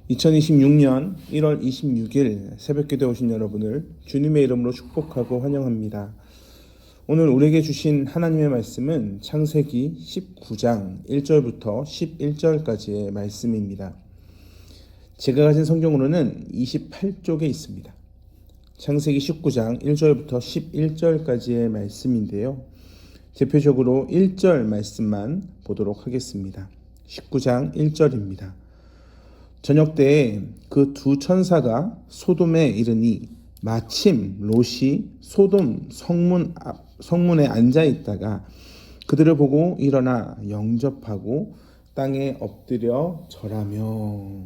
2026년 1월 26일 새벽기도에 오신 여러분을 주님의 이름으로 축복하고 환영합니다. 오늘 우리에게 주신 하나님의 말씀은 창세기 19장 1절부터 11절까지의 말씀입니다. 제가 가진 성경으로는 28쪽에 있습니다. 창세기 19장 1절부터 11절까지의 말씀인데요. 대표적으로 1절 말씀만 보도록 하겠습니다. 19장 1절입니다. 저녁 때에 그 두 천사가 소돔에 이르니 마침 롯이 소돔 성문에 앉아 있다가 그들을 보고 일어나 영접하고 땅에 엎드려 절하며.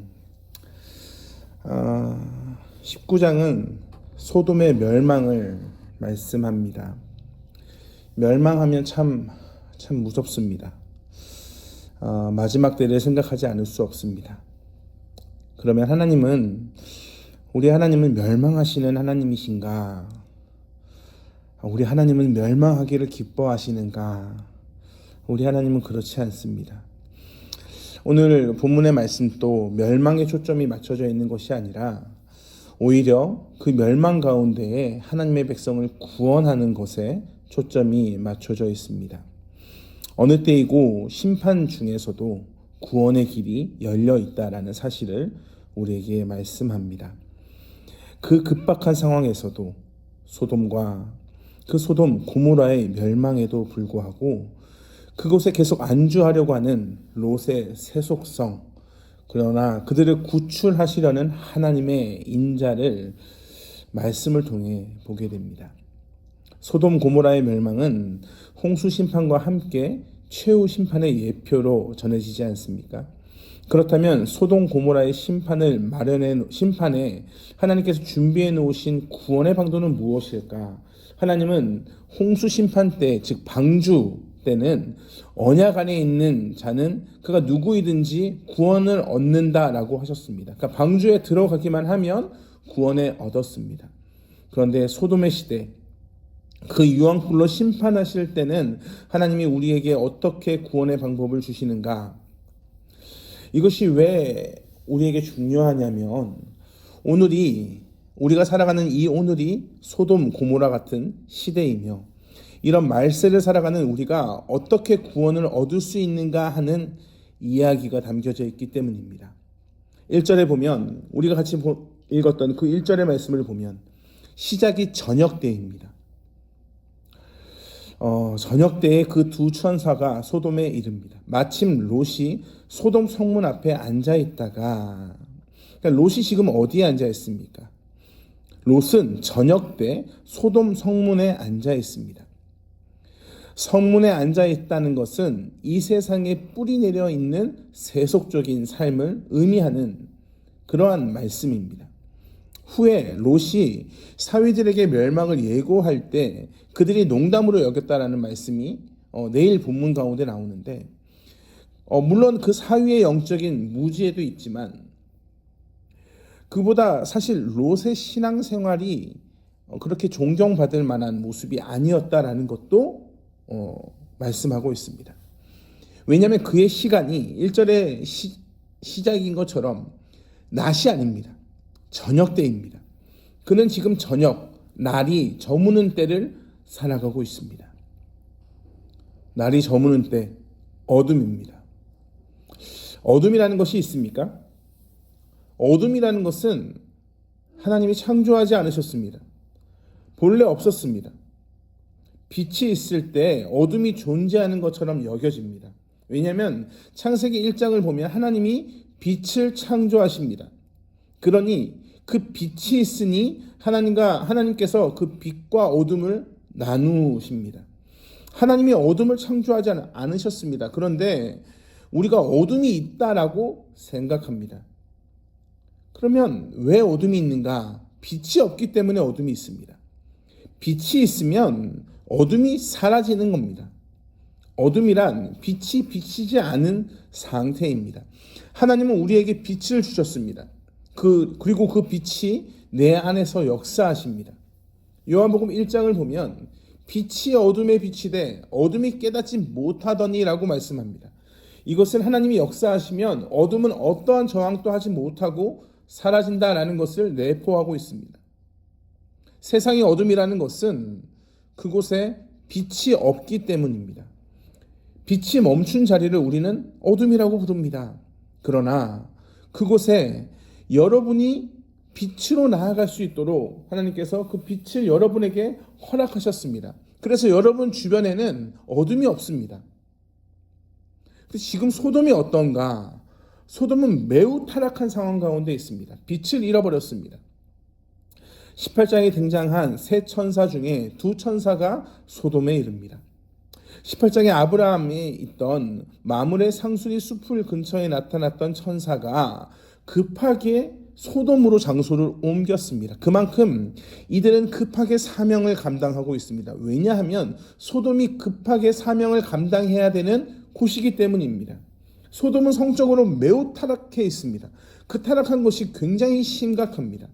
19장은 소돔의 멸망을 말씀합니다. 멸망하면 참 무섭습니다. 마지막 때를 생각하지 않을 수 없습니다. 그러면 우리 하나님은 멸망하시는 하나님이신가? 우리 하나님은 멸망하기를 기뻐하시는가? 우리 하나님은 그렇지 않습니다. 오늘 본문의 말씀도 멸망에 초점이 맞춰져 있는 것이 아니라 오히려 그 멸망 가운데에 하나님의 백성을 구원하는 것에 초점이 맞춰져 있습니다. 어느 때이고 심판 중에서도 구원의 길이 열려 있다라는 사실을 우리에게 말씀합니다. 그 급박한 상황에서도 소돔과 그 소돔 고모라의 멸망에도 불구하고 그곳에 계속 안주하려고 하는 롯의 세속성, 그러나 그들을 구출하시려는 하나님의 인자를 말씀을 통해 보게 됩니다. 소돔 고모라의 멸망은 홍수 심판과 함께 최후 심판의 예표로 전해지지 않습니까? 그렇다면 소돔 고모라의 심판에 하나님께서 준비해 놓으신 구원의 방도는 무엇일까? 하나님은 홍수 심판 때, 즉 방주 때는 언약 안에 있는 자는 그가 누구이든지 구원을 얻는다라고 하셨습니다. 그러니까 방주에 들어가기만 하면 구원을 얻었습니다. 그런데 소돔의 시대, 그 유황불로 심판하실 때는 하나님이 우리에게 어떻게 구원의 방법을 주시는가? 이것이 왜 우리에게 중요하냐면 우리가 살아가는 이 오늘이 소돔 고모라 같은 시대이며 이런 말세를 살아가는 우리가 어떻게 구원을 얻을 수 있는가 하는 이야기가 담겨져 있기 때문입니다. 1절에 보면 우리가 같이 읽었던 그 1절의 말씀을 보면 시작이 저녁 때입니다. 저녁 때에 그 두 천사가 소돔에 이릅니다. 마침 롯이 소돔 성문 앞에 앉아 있다가, 그러니까 롯이 지금 어디에 앉아 있습니까? 롯은 저녁 때 소돔 성문에 앉아 있습니다. 성문에 앉아 있다는 것은 이 세상에 뿌리 내려 있는 세속적인 삶을 의미하는 그러한 말씀입니다. 후에 롯이 사위들에게 멸망을 예고할 때 그들이 농담으로 여겼다라는 말씀이 내일 본문 가운데 나오는데, 물론 그 사위의 영적인 무지에도 있지만 그보다 사실 롯의 신앙생활이 그렇게 존경받을 만한 모습이 아니었다라는 것도 말씀하고 있습니다. 왜냐하면 그의 시간이 1절의 시작인 것처럼 낮이 아닙니다. 저녁 때입니다. 그는 지금 저녁, 날이 저무는 때를 살아가고 있습니다. 날이 저무는 때, 어둠입니다. 어둠이라는 것이 있습니까? 어둠이라는 것은 하나님이 창조하지 않으셨습니다. 본래 없었습니다. 빛이 있을 때 어둠이 존재하는 것처럼 여겨집니다. 왜냐하면 창세기 1장을 보면 하나님이 빛을 창조하십니다. 그러니 그 빛이 있으니 하나님께서 그 빛과 어둠을 나누십니다. 하나님이 어둠을 창조하지 않으셨습니다. 그런데 우리가 어둠이 있다라고 생각합니다. 그러면 왜 어둠이 있는가? 빛이 없기 때문에 어둠이 있습니다. 빛이 있으면 어둠이 사라지는 겁니다. 어둠이란 빛이 비치지 않은 상태입니다. 하나님은 우리에게 빛을 주셨습니다. 그리고 그 빛이 내 안에서 역사하십니다. 요한복음 1장을 보면 빛이 어둠에 비치되 어둠이 깨닫지 못하더니라고 말씀합니다. 이것은 하나님이 역사하시면 어둠은 어떠한 저항도 하지 못하고 사라진다라는 것을 내포하고 있습니다. 세상의 어둠이라는 것은 그곳에 빛이 없기 때문입니다. 빛이 멈춘 자리를 우리는 어둠이라고 부릅니다. 그러나 그곳에 여러분이 빛으로 나아갈 수 있도록 하나님께서 그 빛을 여러분에게 허락하셨습니다. 그래서 여러분 주변에는 어둠이 없습니다. 지금 소돔이 어떤가? 소돔은 매우 타락한 상황 가운데 있습니다. 빛을 잃어버렸습니다. 18장에 등장한 세 천사 중에 두 천사가 소돔에 이릅니다. 18장에 아브라함이 있던 마므레 상수리 숲을 근처에 나타났던 천사가 급하게 소돔으로 장소를 옮겼습니다. 그만큼 이들은 급하게 사명을 감당하고 있습니다. 왜냐하면 소돔이 급하게 사명을 감당해야 되는 곳이기 때문입니다. 소돔은 성적으로 매우 타락해 있습니다. 그 타락한 것이 굉장히 심각합니다.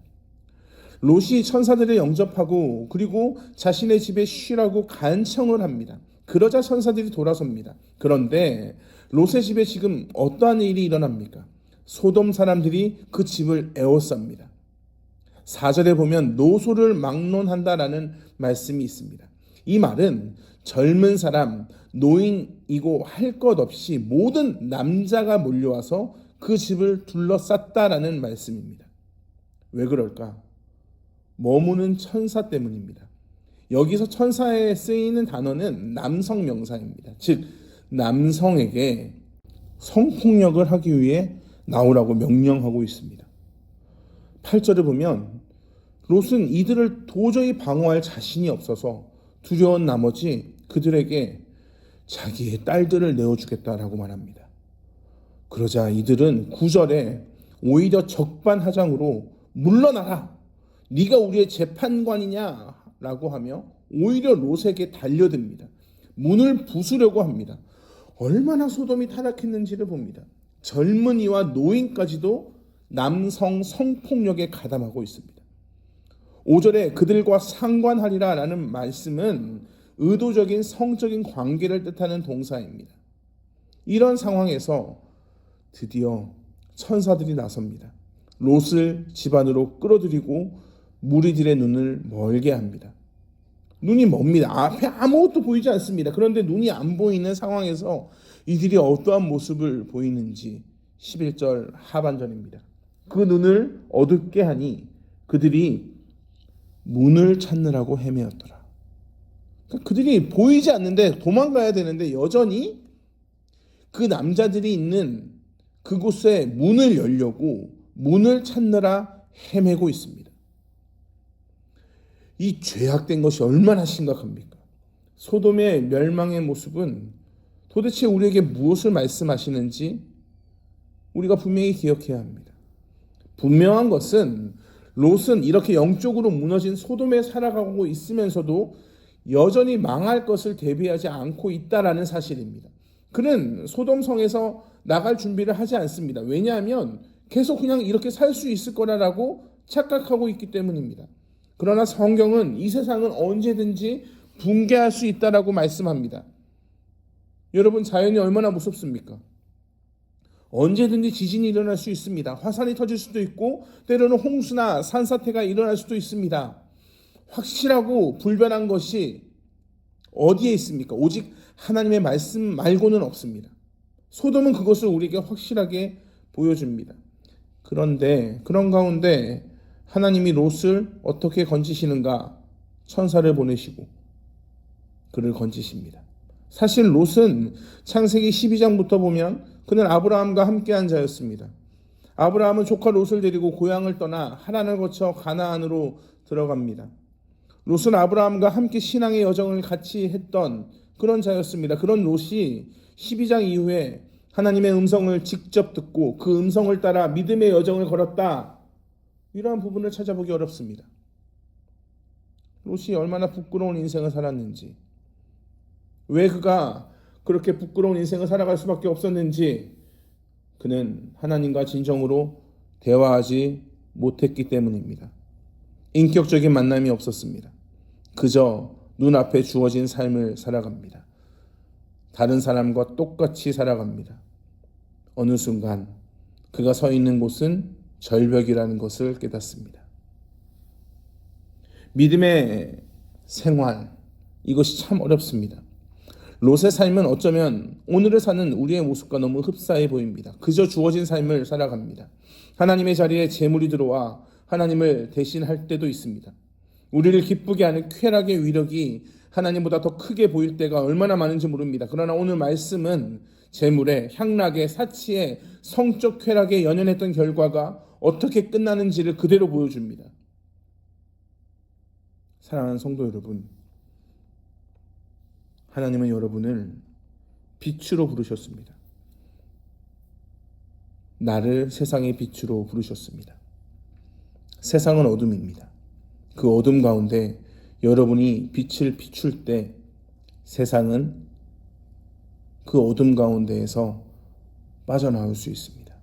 롯이 천사들을 영접하고 그리고 자신의 집에 쉬라고 간청을 합니다. 그러자 천사들이 돌아섭니다. 그런데 롯의 집에 지금 어떠한 일이 일어납니까? 소돔 사람들이 그 집을 에워쌉니다. 4절에 보면 노소를 막론한다라는 말씀이 있습니다. 이 말은 젊은 사람, 노인이고 할 것 없이 모든 남자가 몰려와서 그 집을 둘러쌌다라는 말씀입니다. 왜 그럴까? 머무는 천사 때문입니다. 여기서 천사에 쓰이는 단어는 남성 명사입니다. 즉 남성에게 성폭력을 하기 위해 나오라고 명령하고 있습니다. 8절을 보면 롯은 이들을 도저히 방어할 자신이 없어서 두려운 나머지 그들에게 자기의 딸들을 내어주겠다라고 말합니다. 그러자 이들은 9절에 오히려 적반하장으로 물러나라, 네가 우리의 재판관이냐라고 하며 오히려 롯에게 달려듭니다. 문을 부수려고 합니다. 얼마나 소돔이 타락했는지를 봅니다. 젊은이와 노인까지도 남성 성폭력에 가담하고 있습니다. 5절에 그들과 상관하리라 라는 말씀은 의도적인 성적인 관계를 뜻하는 동사입니다. 이런 상황에서 드디어 천사들이 나섭니다. 롯을 집 안으로 끌어들이고 무리들의 눈을 멀게 합니다. 눈이 멉니다. 앞에 아무것도 보이지 않습니다. 그런데 눈이 안 보이는 상황에서 이들이 어떠한 모습을 보이는지 11절 하반절입니다. 그 눈을 어둡게 하니 그들이 문을 찾느라고 헤매었더라. 그러니까 그들이 보이지 않는데 도망가야 되는데 여전히 그 남자들이 있는 그곳에 문을 열려고 문을 찾느라 헤매고 있습니다. 이 죄악된 것이 얼마나 심각합니까? 소돔의 멸망의 모습은 도대체 우리에게 무엇을 말씀하시는지 우리가 분명히 기억해야 합니다. 분명한 것은 롯은 이렇게 영적으로 무너진 소돔에 살아가고 있으면서도 여전히 망할 것을 대비하지 않고 있다라는 사실입니다. 그는 소돔 성에서 나갈 준비를 하지 않습니다. 왜냐하면 계속 그냥 이렇게 살 수 있을 거라고 착각하고 있기 때문입니다. 그러나 성경은 이 세상은 언제든지 붕괴할 수 있다라고 말씀합니다. 여러분, 자연이 얼마나 무섭습니까? 언제든지 지진이 일어날 수 있습니다. 화산이 터질 수도 있고 때로는 홍수나 산사태가 일어날 수도 있습니다. 확실하고 불변한 것이 어디에 있습니까? 오직 하나님의 말씀 말고는 없습니다. 소돔은 그것을 우리에게 확실하게 보여줍니다. 그런데 그런 가운데 하나님이 롯을 어떻게 건지시는가? 천사를 보내시고 그를 건지십니다. 사실 롯은 창세기 12장부터 보면 그는 아브라함과 함께한 자였습니다. 아브라함은 조카 롯을 데리고 고향을 떠나 하란을 거쳐 가나안으로 들어갑니다. 롯은 아브라함과 함께 신앙의 여정을 같이 했던 그런 자였습니다. 그런 롯이 12장 이후에 하나님의 음성을 직접 듣고 그 음성을 따라 믿음의 여정을 걸었다. 이러한 부분을 찾아보기 어렵습니다. 롯이 얼마나 부끄러운 인생을 살았는지, 왜 그가 그렇게 부끄러운 인생을 살아갈 수밖에 없었는지, 그는 하나님과 진정으로 대화하지 못했기 때문입니다. 인격적인 만남이 없었습니다. 그저 눈앞에 주어진 삶을 살아갑니다. 다른 사람과 똑같이 살아갑니다. 어느 순간 그가 서 있는 곳은 절벽이라는 것을 깨닫습니다. 믿음의 생활, 이것이 참 어렵습니다. 롯의 삶은 어쩌면 오늘을 사는 우리의 모습과 너무 흡사해 보입니다. 그저 주어진 삶을 살아갑니다. 하나님의 자리에 재물이 들어와 하나님을 대신할 때도 있습니다. 우리를 기쁘게 하는 쾌락의 위력이 하나님보다 더 크게 보일 때가 얼마나 많은지 모릅니다. 그러나 오늘 말씀은 재물의, 향락의, 사치의, 성적 쾌락에 연연했던 결과가 어떻게 끝나는지를 그대로 보여줍니다. 사랑하는 성도 여러분, 하나님은 여러분을 빛으로 부르셨습니다. 나를 세상의 빛으로 부르셨습니다. 세상은 어둠입니다. 그 어둠 가운데 여러분이 빛을 비출 때 세상은 그 어둠 가운데에서 빠져나올 수 있습니다.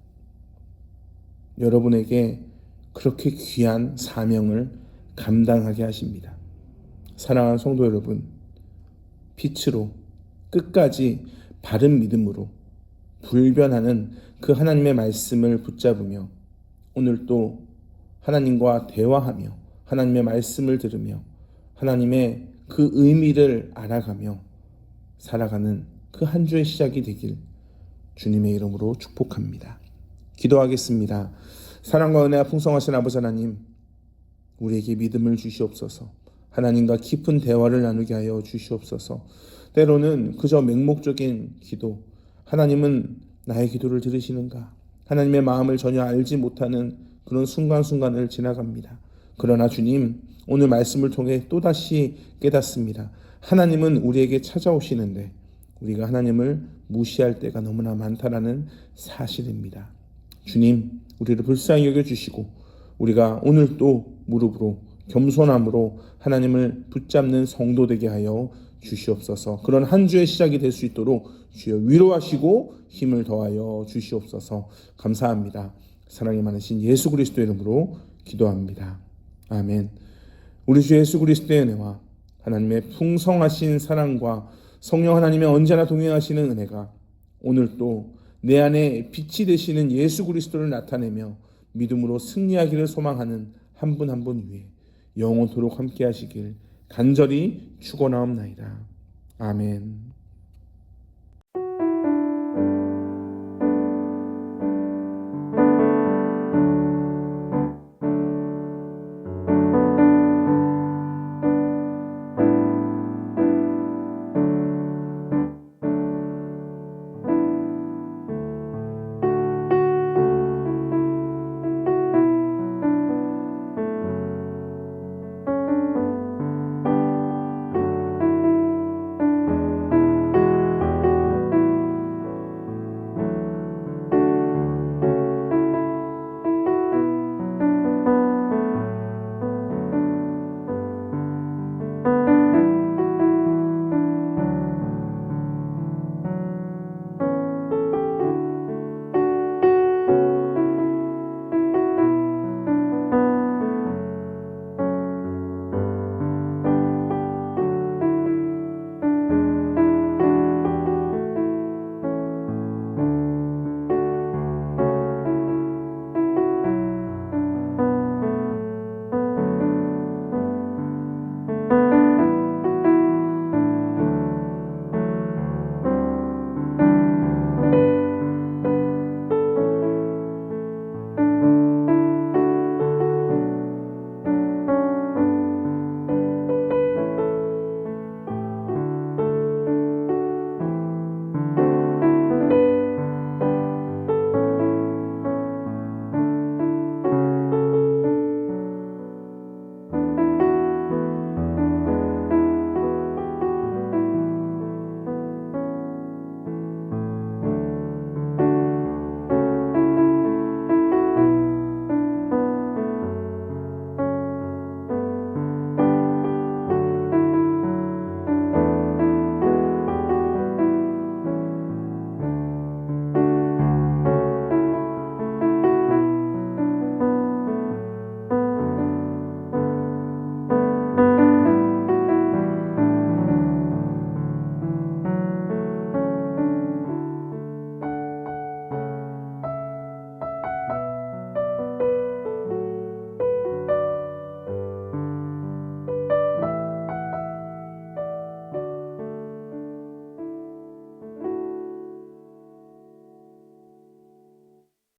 여러분에게 그렇게 귀한 사명을 감당하게 하십니다. 사랑하는 성도 여러분, 빛으로 끝까지 바른 믿음으로 불변하는 그 하나님의 말씀을 붙잡으며 오늘도 하나님과 대화하며 하나님의 말씀을 들으며 하나님의 그 의미를 알아가며 살아가는 그 한 주의 시작이 되길 주님의 이름으로 축복합니다. 기도하겠습니다. 사랑과 은혜가 풍성하신 아버지 하나님, 우리에게 믿음을 주시옵소서. 하나님과 깊은 대화를 나누게 하여 주시옵소서. 때로는 그저 맹목적인 기도, 하나님은 나의 기도를 들으시는가? 하나님의 마음을 전혀 알지 못하는 그런 순간순간을 지나갑니다. 그러나 주님, 오늘 말씀을 통해 또다시 깨닫습니다. 하나님은 우리에게 찾아오시는데 우리가 하나님을 무시할 때가 너무나 많다라는 사실입니다. 주님, 우리를 불쌍히 여겨주시고 우리가 오늘 또 무릎으로 겸손함으로 하나님을 붙잡는 성도 되게 하여 주시옵소서. 그런 한 주의 시작이 될 수 있도록 주여 위로하시고 힘을 더하여 주시옵소서. 감사합니다. 사랑이 많으신 예수 그리스도의 이름으로 기도합니다. 아멘. 우리 주 예수 그리스도의 은혜와 하나님의 풍성하신 사랑과 성령 하나님의 언제나 동행하시는 은혜가 오늘 또 내 안에 빛이 되시는 예수 그리스도를 나타내며 믿음으로 승리하기를 소망하는 한 분 한 분 위에 영원토록 함께 하시길 간절히 축원하옵나이다. 아멘.